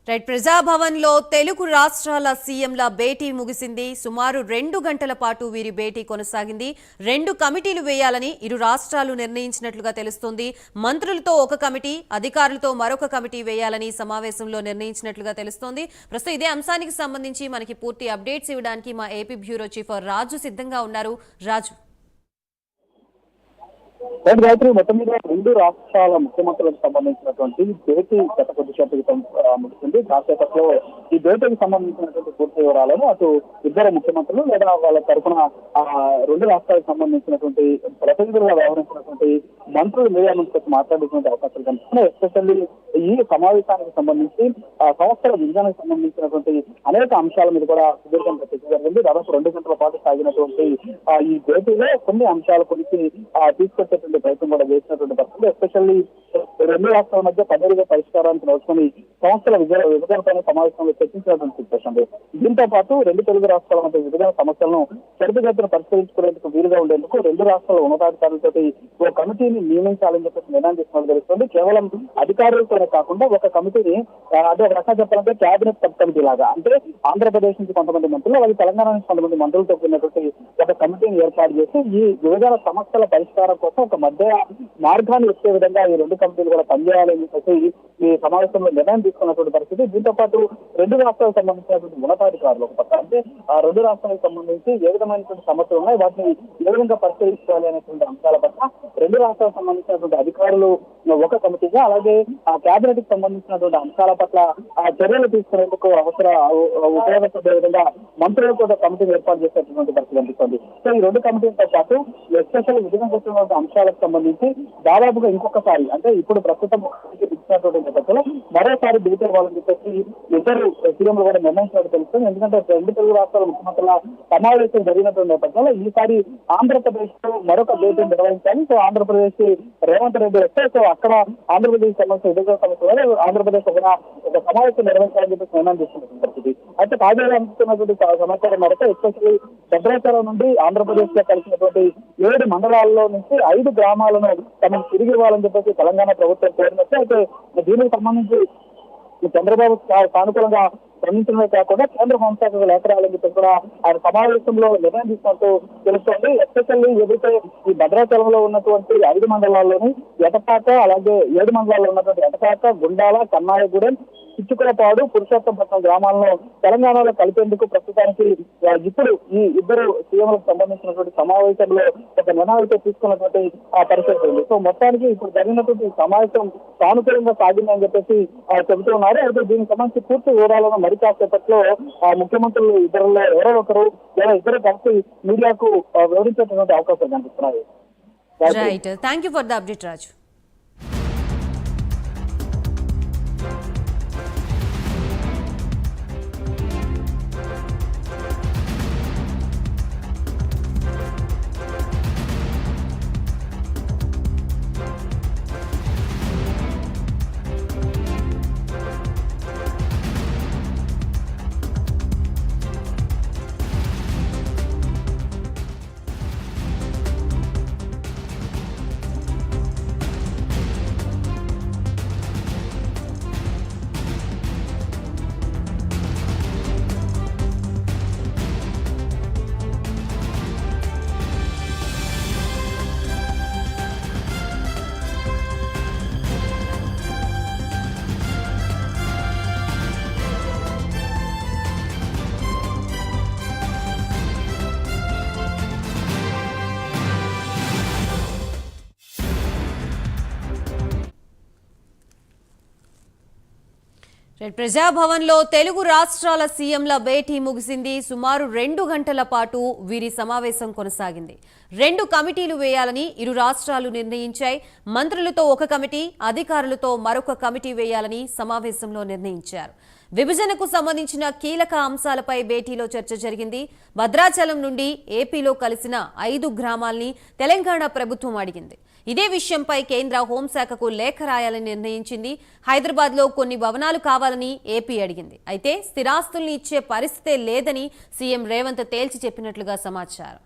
Right ప్రజాభవన్లో తెలుగు రాష్ట్రాల సీఎంల భేటీ ముగిసింది. సుమారు 2 గంటల పాటు వీరి భేటీ కొనసాగింది. 2 కమిటీలు వేయాలని ఇరు రాష్ట్రాలు నిర్ణయించినట్లుగా తెలుస్తోంది. మంత్రులతో ఒక కమిటీ, అధికారులతో మరొక కమిటీ వేయాలని సమావేశంలో నిర్ణయించినట్లుగా తెలుస్తోంది. ప్రస్తుతం ఇదే అంశానికి సంబంధించి మనకి పూర్తి అప్డేట్స్ ఇవ్వడానికి మా ఏపీ బ్యూరో చీఫ్ రాజు సిద్ధంగా ఉన్నారు. రాజు, గాయత్రి, మొత్తం మీద 2 రాష్ట్రాల ముఖ్యమంత్రులకు సంబంధించినటువంటి భేటీ గత కొద్దిసేపు క్రితం ముగిసింది. కాసేపట్లో ఈ భేటీకి సంబంధించినటువంటి పూర్తి వివరాలను అటు ఇద్దరు ముఖ్యమంత్రులు లేదా వాళ్ళ తరఫున 2 రాష్ట్రాలకు సంబంధించినటువంటి ప్రతినిధులుగా వ్యవహరించినటువంటి మంత్రులు మీడియా నుంచి వచ్చి మాట్లాడేటువంటి అవకాశాలు కనిపిస్తున్నాయి. ఎస్పెషల్లీ ఈ సమావేశానికి సంబంధించి సంస్థల విభజనకు సంబంధించినటువంటి అనేక అంశాల మీద కూడా సుదీర్ఘంగా చర్చ జరిగింది. దాదాపు 2 గంటల పాటు సాగినటువంటి ఈ భేటీలో కొన్ని అంశాల గురించి తీసుకొచ్చేటువంటి ప్రయత్నం కూడా చేసినటువంటి పరిస్థితి. ఎస్పెషల్లీ 2 రాష్ట్రాల మధ్య పదవిగా పరిష్కారానికి నడుచుకుని సంస్థల విభజనపైన సమావేశంలో చర్చించినటువంటి సిచ్యువేషన్. దీంతో పాటు 2 తెలుగు రాష్ట్రాల మధ్య విభజన సమస్యలను త్వరితగతిన పరిష్కరించుకునేందుకు వీలుగా ఉండేందుకు 2 రాష్ట్రాల ఉన్నతాధికారులతో ఒక కమిటీని నియమించాలని చెప్పేసి నిర్ణయం తీసుకున్నట్టు తెలుస్తుంది. కేవలం అధికారులతోనే కాకుండా ఒక కమిటీని అంటే ఒక రకంగా చెప్పాలంటే క్యాబినెట్ సబ్ కమిటీ లాగా, అంటే ఆంధ్రప్రదేశ్ నుంచి కొంతమంది మంత్రులు, అలాగే తెలంగాణ నుంచి కొంతమంది మంత్రులతో కూడినటువంటి ఒక కమిటీని ఏర్పాటు చేసి ఈ విభజన సమస్యల పరిష్కారం కోసం ఒక మధ్య మార్గాన్ని వచ్చే విధంగా ఈ 2 కమిటీలు కూడా పనిచేయాలని చెప్పేసి ఈ సమావేశంలో నిర్ణయం తీసుకున్నటువంటి పరిస్థితి. దీంతో పాటు 2 రాష్ట్రాలకు సంబంధించినటువంటి ఉన్నతాధికారులు ఒక పక్క, అంటే ఆ 2 రాష్ట్రాలకు సంబంధించి ఏ విధమైనటువంటి సమస్యలు ఉన్నాయి, వాటిని ఏ విధంగా పరిష్కరించుకోవాలి అనేటువంటి అంశాల పట్ల 2 రాష్ట్రాలకు సంబంధించినటువంటి అధికారులు ఒక కమిటీగా, అలాగే ఆ కేబినెట్ కి సంబంధించినటువంటి అంశాల పట్ల చర్యలు తీసుకునేందుకు ఉపయోగపడే విధంగా మంత్రులకు ఒక కమిటీని ఏర్పాటు చేసేటువంటి పరిస్థితి కనిపిస్తుంది. సో ఈ 2 కమిటీలతో పాటు ఎస్పెషల్ విభజన చేస్తున్న అంశాలకు సంబంధించి దాదాపుగా ఇంకొకసారి, అంటే ఇప్పుడు ప్రస్తుతం ఇచ్చినటువంటి నేపథ్యంలో మరోసారి భేటీ అవ్వాలని చెప్పేసి ఇద్దరు సీఎంలు కూడా నిర్ణయించినట్టు తెలుస్తుంది. ఎందుకంటే 2 తెలుగు రాష్ట్రాల ముఖ్యమంత్రుల సమావేశం జరిగినటువంటి నేపథ్యంలో ఈసారి ఆంధ్రప్రదేశ్ లో మరొక భేటీ నిర్వహించాలి. సో ఆంధ్రప్రదేశ్ రేవంత్ రెడ్డి వస్తే సో అక్కడ ఆంధ్రప్రదేశ్ సమస్య విభజన సమస్య ఆంధ్రప్రదేశ్ ఒక సమావేశం నిర్వహించాలని చెప్పేసి నిర్ణయం తీసుకున్నటువంటి పరిస్థితి. అయితే తాజాగా అందుతున్నటువంటి సమాచారం మేరకు ఎస్పెషల్లీ భద్రాచలం నుండి ఆంధ్రప్రదేశ్ లో కలిసినటువంటి 7 మండలాల్లో నుంచి 5 గ్రామాలను తమకు తిరిగి ఇవ్వాలని చెప్పేసి తెలంగాణ ప్రభుత్వం కోరినట్టు. అయితే దీనికి సంబంధించి చంద్రబాబు సానుకూలంగా స్పందించడమే కాకుండా కేంద్ర హోంశాఖకు లేఖ రాయాలని చెప్పి కూడా ఆయన సమావేశంలో నిర్ణయం తీసుకున్నట్టు తెలుస్తోంది. ఎస్పెషల్లీ ఏదైతే ఈ భద్రాచలంలో ఉన్నటువంటి 5 మండలాల్లోని ఎటపాక, అలాగే 7 మండలాల్లో ఉన్నటువంటి ఎటపాక, గుండాల, కన్నాయగూడెం, చిచ్చుకులపాడు, పురుషోత్తంపట్నం గ్రామాలను తెలంగాణలో కలిపేందుకు ప్రస్తుతానికి ఇప్పుడు ఈ ఇద్దరు సీఎంలకు సంబంధించినటువంటి సమావేశంలో ఒక నిర్ణయాలతో తీసుకున్నటువంటి పరిస్థితి ఉంది. సో మొత్తానికి ఇప్పుడు జరిగినటువంటి సమావేశం సానుకూలంగా సాగిందని చెప్పేసి చెబుతున్నారు. అయితే దీనికి సంబంధించి పూర్తి వివరాలను మరి కాసేపట్లో ముఖ్యమంత్రులు ఇద్దరులో ఎవరో ఒకరు లేదా ఇద్దరు కలిసి మీడియాకు వివరించేటువంటి అవకాశం కనిపిస్తున్నారు. Right, thank you for the update Raju. ప్రజాభవన్లో తెలుగు రాష్ట్రాల సీఎంల భేటీ ముగిసింది. సుమారు 2 గంటల పాటు వీరి సమావేశం కొనసాగింది. 2 కమిటీలు వేయాలని ఇరు రాష్ట్రాలు నిర్ణయించాయి. మంత్రులతో ఒక కమిటీ, అధికారులతో మరొక కమిటీ వేయాలని సమావేశంలో నిర్ణయించారు. విభజనకు సంబంధించిన కీలక అంశాలపై భేటీలో చర్చ జరిగింది. భద్రాచలం నుండి ఏపీలో కలిసిన 5 గ్రామాల్ని తెలంగాణ ప్రభుత్వం అడిగింది. ఇదే విషయంపై కేంద్ర హోంశాఖకు లేఖ రాయాలని నిర్ణయించింది. హైదరాబాద్లో కొన్ని భవనాలు కావాలని ఏపీ అడిగింది. అయితే స్థిరాస్తుల్ని ఇచ్చే పరిస్థితే లేదని సీఎం రేవంత్ తేల్చి చెప్పినట్లుగా సమాచారం.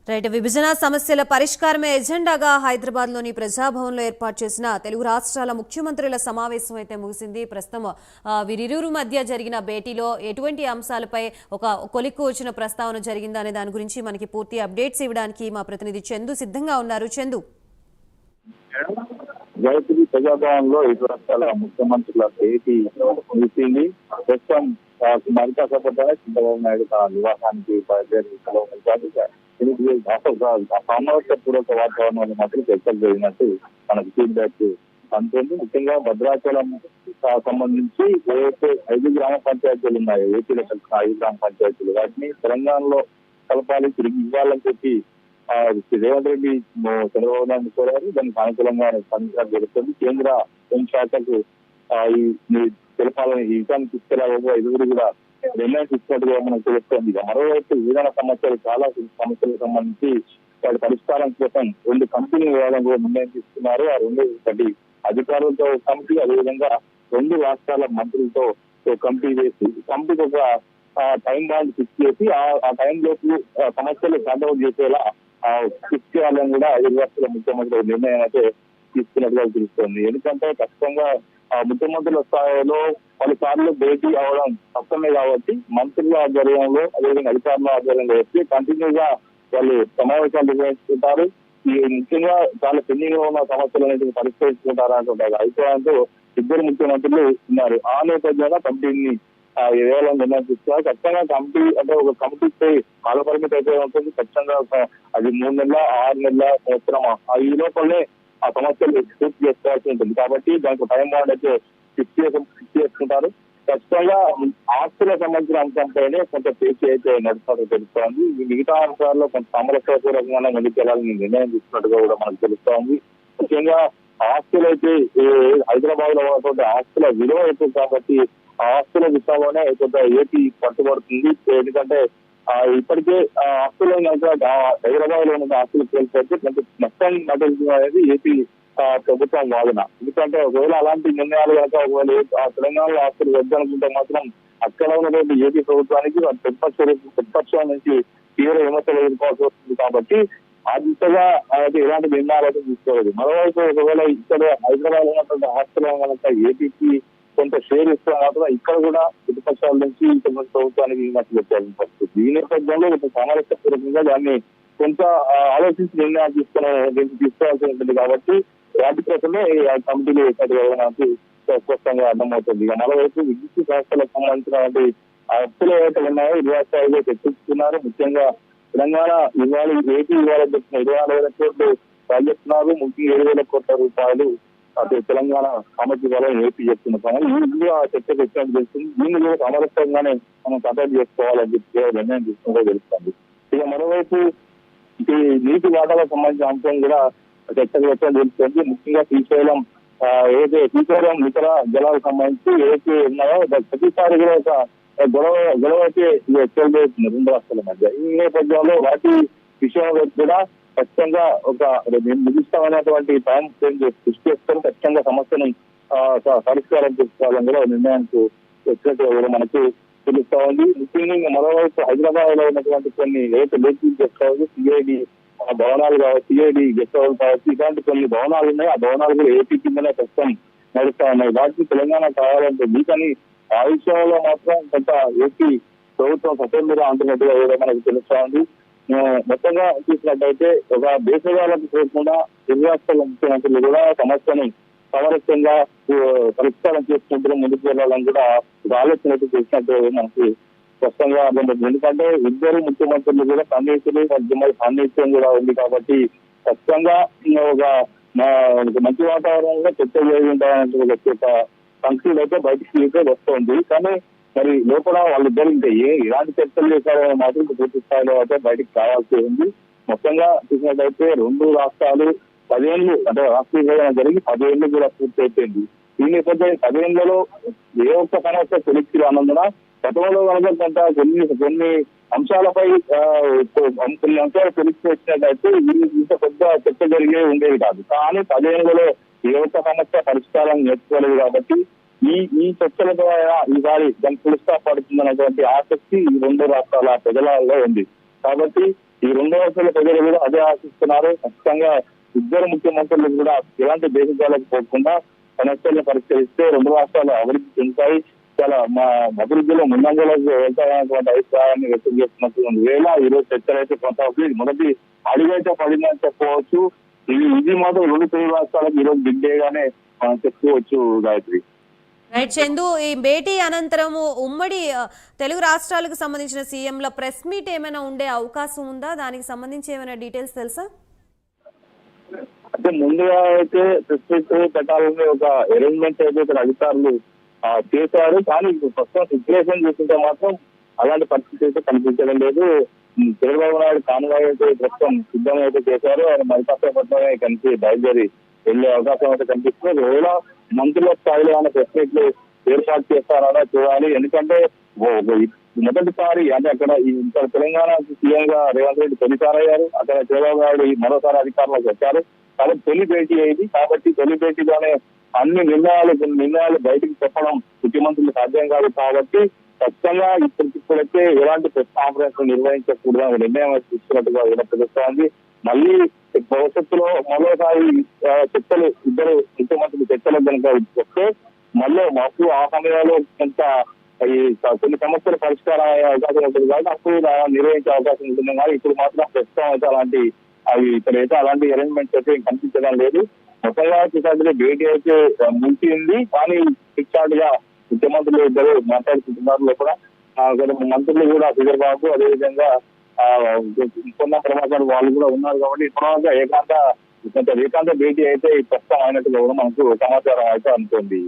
రైట్, విభజన సమస్యల పరిష్కారమే ఎజెండాగా హైదరాబాద్ లోని ప్రజాభవన్లో ఏర్పాటు చేసిన తెలుగు రాష్ట్రాల ముఖ్యమంత్రుల సమావేశం అయితే ముగిసింది. ప్రస్తుతం వీరిరువురు మధ్య జరిగిన భేటీలో ఎటువంటి అంశాలపై ఒక కొలిక్కు వచ్చిన ప్రస్తావన జరిగిందనే దాని గురించి మనకి పూర్తి అప్డేట్స్ ఇవ్వడానికి మా ప్రతినిధి చందు సిద్ధంగా ఉన్నారు. చందు, జైత్రి ప్రజాభవన్లో ఇరు రాష్ట్రాల ముఖ్యమంత్రుల భేటీ ముగిసింది. ప్రస్తుతం మరికాసేపట్లో చంద్రబాబు నాయుడు తన నివాసానికి బయలుదేరి సామరస్యపూర్వక వాతావరణంలో మాత్రం చర్చలు జరిగినట్టు మనకు ఫీడ్బ్యాక్ అందుతుంది. ముఖ్యంగా భద్రాచలం సంబంధించి ఏవైతే 5 గ్రామ పంచాయతీలు ఉన్నాయో, ఏపీలో కలిసిన 5 గ్రామ పంచాయతీలు, వాటిని తెలంగాణలో కలపాలి, తిరిగి ఇవ్వాలని చెప్పి రేవంత్ రెడ్డి చంద్రబాబు నాయుడు కోరారు. దానికి అనుకూలంగా స్పందించడం జరుగుతుంది. కేంద్ర హోంశాఖకు తెలపాలని ఈ విషయాన్ని తీసుకెళ్లాలో 5 కూడా నిర్ణయం తీసుకున్నట్టుగా మనకు తెలుస్తోంది. మరోవైపు విధాన సమస్యలు, చాలా సమస్యలకు సంబంధించి వాటి పరిష్కారం కోసం 2 కమిటీలు వేయాలని కూడా నిర్ణయం తీసుకున్నారు. ఆ 2 ఒకటి అధికారులతో కమిటీ, అదేవిధంగా 2 రాష్ట్రాల మంత్రులతో కమిటీ వేసి కమిటీకి ఒక టైం బాండ్ ఫిక్స్ చేసి ఆ టైంలోపు సమస్యలు సాల్వ్ చేసేలా ఫిక్స్ చేయాలని కూడా 5 రాష్ట్రాల ముఖ్యమంత్రుల నిర్ణయం అయితే తీసుకున్నట్టుగా తెలుస్తోంది. ఎందుకంటే ఖచ్చితంగా ముఖ్యమంత్రుల స్థాయిలో పలుసార్లు భేటీ అవడం కష్టమే కాబట్టి మంత్రుల ఆధ్వర్యంలో, అదేవిధంగా అధికారుల ఆధ్వర్యంలో వచ్చి కంటిన్యూగా వాళ్ళు సమావేశాలు నిర్వహించుకుంటారు. ఈ ముఖ్యంగా చాలా పెండింగ్ లో ఉన్న సమస్యలన్నింటినీ పరిష్కరించుకుంటారనే అభిప్రాయంతో 2 ముఖ్యమంత్రులు ఉన్నారు. ఆ నేపథ్యంగా కమిటీని వేయాలని నిర్ణయం తీసుకున్నారు. ఖచ్చితంగా కమిటీ అంటే ఒక కమిటీపై కాలపరిమితి అయితే ఉంటుంది. ఖచ్చితంగా అది 3 నెలల, 6 నెలల, సంవత్సరం ఈ లోపలనే ఆ సమస్యలు పూర్తి చేసుకోవాల్సి ఉంటుంది. కాబట్టి దానికి టైం బాండ్ అయితే ఫిక్స్ చేసుకుంటారు. ఖచ్చితంగా ఆస్తులకు సంబంధించిన అంశంపైనే కొంత పేచి అయితే నడుస్తున్నట్టు తెలుస్తోంది. ఈ మిగతా అంశాల్లో కొంత సామరస్యపూర్వకంగా ముందుకెళ్లాలని నిర్ణయం తీసుకున్నట్టుగా కూడా మనకు తెలుస్తోంది. ముఖ్యంగా ఆస్తులు అయితే హైదరాబాద్ లో ఉన్నటువంటి ఆస్తుల విలువ ఎక్కువ కాబట్టి ఆ ఆస్తుల విషయంలోనే కొంత ఏపీ పట్టుబడుతుంది. ఎందుకంటే ఇప్పటికే ఆస్తులు హైదరాబాద్ లో ఉన్న ఆస్తులు కోల్పోతే కొంత నష్టం నటించడం అనేది ఏపీ ప్రభుత్వం వాదన. ఎందుకంటే ఒకవేళ అలాంటి నిర్ణయాలు కనుక ఒకవేళ తెలంగాణలో ఆస్తులు వద్దనుకుంటే మాత్రం అక్కడ ఉన్నటువంటి ఏపీ ప్రభుత్వానికి ప్రతిపక్షం నుంచి తీవ్ర విమర్శలు ఎదుర్కోవాల్సి వస్తుంది. కాబట్టి ఆ దిశగా ఎలాంటి నిర్ణయాలు అయితే తీసుకోలేదు. మరోవైపు ఒకవేళ ఇక్కడ హైదరాబాద్ లో ఉన్నటువంటి ఆస్తులు కనుక ఏపీకి కొంత షేర్ ఇస్తే మాత్రం ఇక్కడ కూడా ప్రతిపక్షాల నుంచి ప్రభుత్వానికి విమర్శలు వచ్చాల్సిన పరిస్థితి. ఈ నేపథ్యంలో కొంత సామరస్యపూర్వకంగా దాన్ని కొంత ఆలోచించి నిర్ణయాలు తీసుకోవాల్సి ఉంటుంది. కాబట్టి వాటి కోసమే కమిటీలు వేసినట్టుగా నాకు స్పష్టంగా అర్థమవుతుంది. మరోవైపు విద్యుత్ సంస్థలకు సంబంధించినటువంటి అప్పులు ఏవైతే ఉన్నాయో 2 రాష్ట్రాల్లో చర్చిస్తున్నారు. ముఖ్యంగా తెలంగాణ ఇవాళ ఏపీ ఇవ్వాలని చెప్పిన 24,000 కోట్లు చెప్తున్నారు. ముఖ్యంగా 7,000 కోట్ల రూపాయలు అటు తెలంగాణ సామర్థ్య బలం ఏపీ చెప్తున్న ఈ చర్చకు వచ్చినట్టు తెలుస్తుంది. దీన్ని కూడా సామరస్యంగానే మనం కంట్రోల్ చేసుకోవాలని చెప్పి నిర్ణయం తీసుకుంటే తెలుస్తుంది. ఇక మరోవైపు ఈ నీటి వాటాలకు సంబంధించిన అంశం కూడా చర్చకు వచ్చాక తెలుస్తుంది. ముఖ్యంగా శ్రీశైలం నికర జలాలకు సంబంధించి ఏదైతే ఉన్నాయో ప్రతిసారి కూడా ఒక గొడవ అయితే చెలబోతుంది 2 రాష్ట్రాల మధ్య. ఈ నేపథ్యంలో వాటి విషయంలో కూడా ఖచ్చితంగా ఒక నిర్దిష్టమైనటువంటి టైం ఫ్రేమ్ కృషి చేసుకొని ఖచ్చితంగా సమస్యను పరిష్కారం చేసుకోవాలని కూడా నిర్ణయానికి వచ్చినట్టుగా కూడా మనకు తెలుస్తా ఉంది. ముఖ్యంగా మరోవైపు హైదరాబాద్ లో ఉన్నటువంటి కొన్ని లేఖలు గెస్ట్ హౌస్, సిఐడి భవనాలు కావచ్చు, సిఐడి గెస్ట్ హౌస్ కావచ్చు, ఇలాంటి కొన్ని భవనాలు ఉన్నాయి. ఆ భవనాలు కూడా ఏపీ కిందనే ప్రస్తుతం నడుస్తా ఉన్నాయి. వాటికి తెలంగాణ కావాలంటే కానీ ఆ విషయంలో మాత్రం కొంత ఏపీ ప్రభుత్వం సత్యంగా అంటున్నట్టుగా కూడా మనకు తెలుస్తా ఉంది. మొత్తంగా చూసినట్టయితే ఒక దేశవాళ్ళకు పోకుండా 2 రాష్ట్రాల ముఖ్యమంత్రులు కూడా సమస్యను సామరస్యంగా పరిష్కారం చేసుకుంటూ ముందుకు వెళ్ళాలని కూడా ఒక ఆలోచన అయితే చేసినట్టు మనకి స్పష్టంగా అర్థమవుతుంది. ఎందుకంటే 2 ముఖ్యమంత్రులు కూడా సన్నిహితులు, మధ్య సాన్నిహిత్యం కూడా ఉంది. కాబట్టి ఖచ్చితంగా ఒక మంచి వాతావరణంలో చర్చ జరిగింటారంటే ఒక సంక్షేమ అయితే బయటికి వస్తుంది. కానీ మరి లోపల వాళ్ళిద్దరు ఇంకా ఎలాంటి చర్చలు చేశారో మాత్రం పూర్తి స్థాయిలో అయితే బయటకు రావాల్సి ఉంది. మొత్తంగా చూసినట్టయితే 2 రాష్ట్రాలు 10 ఏళ్ళు అంటే రాష్ట్ర విభజన జరిగి 10 ఏళ్ళు కూడా పూర్తి అయిపోయింది. ఈ నేపథ్యం 10 ఏళ్లలో ఏ ఒక్క సమస్య తెలిసి రానందున గతంలో కనుక కొన్ని అంశాలపై కొన్ని అంశాలు తెలిసి వచ్చినట్టయితే ఇంత పెద్ద చర్చ జరిగే ఉండేది కాదు. కానీ 10 ఏళ్లలో ఏ ఒక్క సమస్య పరిష్కారం నేర్చుకోలేదు. కాబట్టి ఈ చర్చల ద్వారా ఈసారి దానికి పులిస్తా పడుతుందనేటువంటి ఆసక్తి ఈ 2 రాష్ట్రాల ప్రజలలో ఉంది. కాబట్టి ఈ 2 రాష్ట్రాల ప్రజలు కూడా అదే ఆశిస్తున్నారు. ఖచ్చితంగా ఇద్దరు ముఖ్యమంత్రులు కూడా ఎలాంటి దేశాలకు పోకుండా సమస్యలను పరిష్కరిస్తే 2 రాష్ట్రాలు అభివృద్ధి చెందుతాయి, చాలా మా అభివృద్ధిలో ముందంజలకు వెళ్తాయనేటువంటి అభిప్రాయాన్ని వ్యక్తం చేస్తున్నటువంటి వేళ ఈ రోజు చర్చలు అయితే కొనసాగుతుంది. మొదటి అడుగైతే పడిందని చెప్పుకోవచ్చు. ఇది మాత్రం 2 తెలుగు రాష్ట్రాలకు ఈ రోజు బిగ్ డే గానే మనం చెప్పుకోవచ్చు గాయత్రి. రైట్ చందు, ఈ భేటీ అనంతరము ఉమ్మడి తెలుగు రాష్ట్రాలకు సంబంధించిన సీఎంల ప్రెస్ మీట్ ఏమైనా ఉండే అవకాశం ఉందా? దానికి సంబంధించి ఏమైనా డీటెయిల్స్ తెలుసా? అంటే ముందుగా అయితే ప్రెస్ మీట్ పెట్టాలని ఒక అరేంజ్మెంట్ అయితే ఇక్కడ అధికారులు చేశారు. కానీ ఇప్పుడు ప్రస్తుతం సిచ్యువేషన్ చూస్తుంటే మాత్రం అలాంటి పరిస్థితి అయితే కనిపించడం లేదు. చంద్రబాబు నాయుడు కాన్వాయ్ అయితే ప్రస్తుతం సిద్ధం అయితే చేశారు. ఆయన మరికాసేపట్లోనే కలిసి బయలుదేరి వెళ్లే అవకాశం అయితే కనిపిస్తుంది. ఒకవేళ మంత్రుల స్థాయిలో ఆయన ప్రెస్ మీట్లు ఏర్పాటు చేస్తారన్నా చూడాలి. ఎందుకంటే మొదటిసారి అంటే అక్కడ ఇక్కడ తెలంగాణ సీఎం గా రేవంత్ రెడ్డి తొలిసారి అయ్యారు. అక్కడ చంద్రబాబు నాయుడు మరోసారి అధికారంలోకి వచ్చారు. కాబట్టి తొలి భేటీ అయింది. కాబట్టి తొలి భేటీలోనే అన్ని నిర్ణయాలు బయటకు చెప్పడం ముఖ్యమంత్రులు సాధ్యం కాదు. కాబట్టి ఖచ్చితంగా ఇప్పటికిప్పుడైతే ఎలాంటి ప్రెస్ కాన్ఫరెన్స్ నిర్వహించకూడదు అనే నిర్ణయం తీసుకున్నట్టుగా తెలుస్తోంది. మళ్ళీ భవిష్యత్తులో మరోసారి చర్చలు ఇద్దరు ముఖ్యమంత్రులు చర్చలు కనుక వస్తే మళ్ళీ మాకు ఆ సమయంలో కొంత ఈ కొన్ని సమస్యల పరిష్కారం అయ్యే అవకాశం ఉంటుంది కాబట్టి అప్పుడు నిర్వహించే అవకాశం ఉంటుంది. కానీ ఇప్పుడు మాత్రం ప్రస్తుతం అయితే అలాంటి ఇక్కడైతే అలాంటి అరేంజ్మెంట్స్ అయితే కనిపించడం లేదు. మొత్తంగా చూసాలంటే భేటీ అయితే ముగిసింది. కానీ ఫిక్సార్డ్ గా ముఖ్యమంత్రులు ఇద్దరు మాట్లాడుకుంటున్నారు. కూడా మంత్రులు కూడా శ్రీధర్ బాబు అదేవిధంగా కొన్న ప్రభాకర్ వాళ్ళు కూడా ఉన్నారు. కాబట్టి ఇప్పుడు ఏకాంత భేటీ అయితే ప్రస్తుతం అయినట్టుగా కూడా మనకు సమాచారం అయితే అనుకోండి.